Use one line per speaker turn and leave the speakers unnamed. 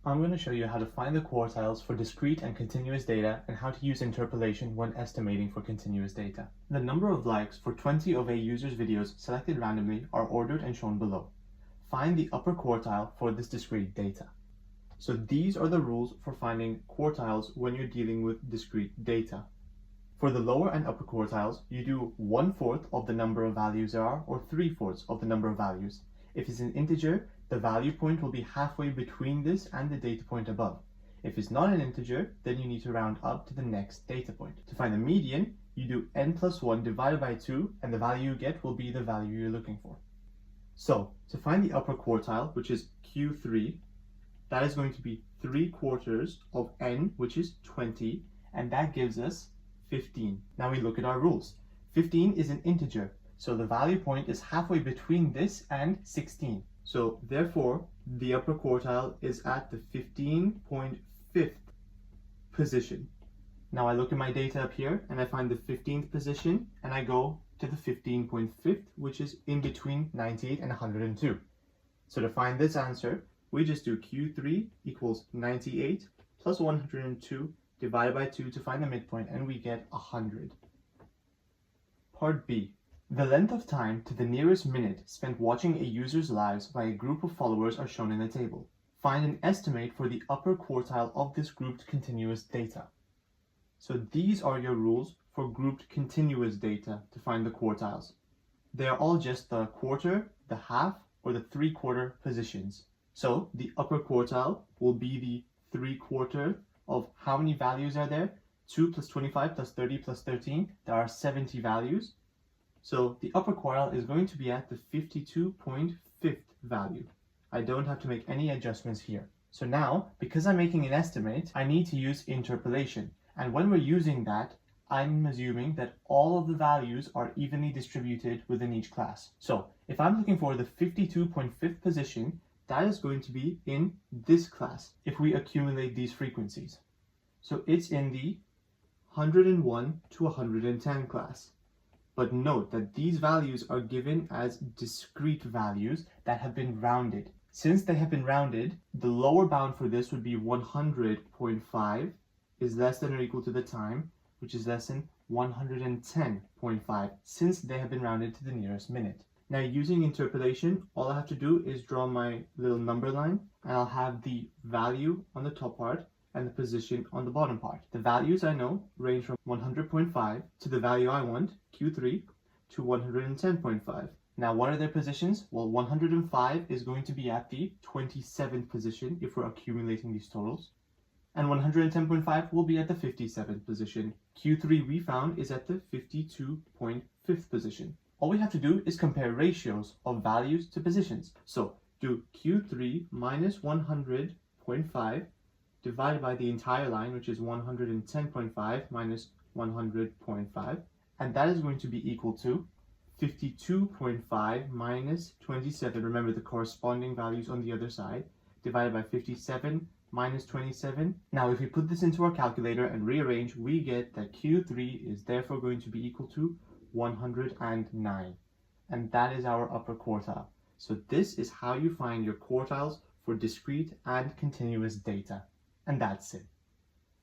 I'm going to show you how to find the quartiles for discrete and continuous data and how to use interpolation when estimating for continuous data. The number of likes for 20 of a user's videos selected randomly are ordered and shown below. Find the upper quartile for this discrete data. So these are the rules for finding quartiles when you're dealing with discrete data. For the lower and upper quartiles, you do 1/4 of the number of values there are, or 3/4 of the number of values. If it's an integer, the value point will be halfway between this and the data point above. If it's not an integer, then you need to round up to the next data point. To find the median, you do n+1 divided by 2, and the value you get will be the value you're looking for. So, to find the upper quartile, which is Q3, that is going to be 3/4 of n, which is 20, and that gives us 15. Now we look at our rules. 15 is an integer, so the value point is halfway between this and 16. So therefore, the upper quartile is at the 15.5th position. Now I look at my data up here and I find the 15th position and I go to the 15.5th, which is in between 98 and 102. So to find this answer, we just do Q3 equals 98 plus 102 divided by 2 to find the midpoint, and we get 100. Part B. The length of time to the nearest minute spent watching a user's lives by a group of followers are shown in the table. Find an estimate for the upper quartile of this grouped continuous data. So these are your rules for grouped continuous data to find the quartiles. They are all just the quarter, the half, or the 3/4 positions. So the upper quartile will be the 3/4 of how many values are there? 2 plus 25 plus 30 plus 13. There are 70 values. So the upper quartile is going to be at the 52.5th value. I don't have to make any adjustments here. So now, because I'm making an estimate, I need to use interpolation. And when we're using that, I'm assuming that all of the values are evenly distributed within each class. So if I'm looking for the 52.5th position, that is going to be in this class if we accumulate these frequencies. So it's in the 101 to 110 class. But note that these values are given as discrete values that have been rounded. Since they have been rounded, the lower bound for this would be 100.5 is less than or equal to the time, which is less than 110.5, since they have been rounded to the nearest minute. Now, using interpolation, all I have to do is draw my little number line, and I'll have the value on the top part and the position on the bottom part. The values I know range from 100.5 to the value I want, Q3, to 110.5. Now, what are their positions? Well, 105 is going to be at the 27th position if we're accumulating these totals, and 110.5 will be at the 57th position. Q3 we found is at the 52.5th position. All we have to do is compare ratios of values to positions. So do Q3 minus 100.5 divided by the entire line, which is 110.5 minus 100.5, and that is going to be equal to 52.5 minus 27. Remember the corresponding values on the other side, divided by 57 minus 27. Now if we put this into our calculator and rearrange, we get that Q3 is therefore going to be equal to 109, and that is our upper quartile. So this is how you find your quartiles for discrete and continuous data, and that's it.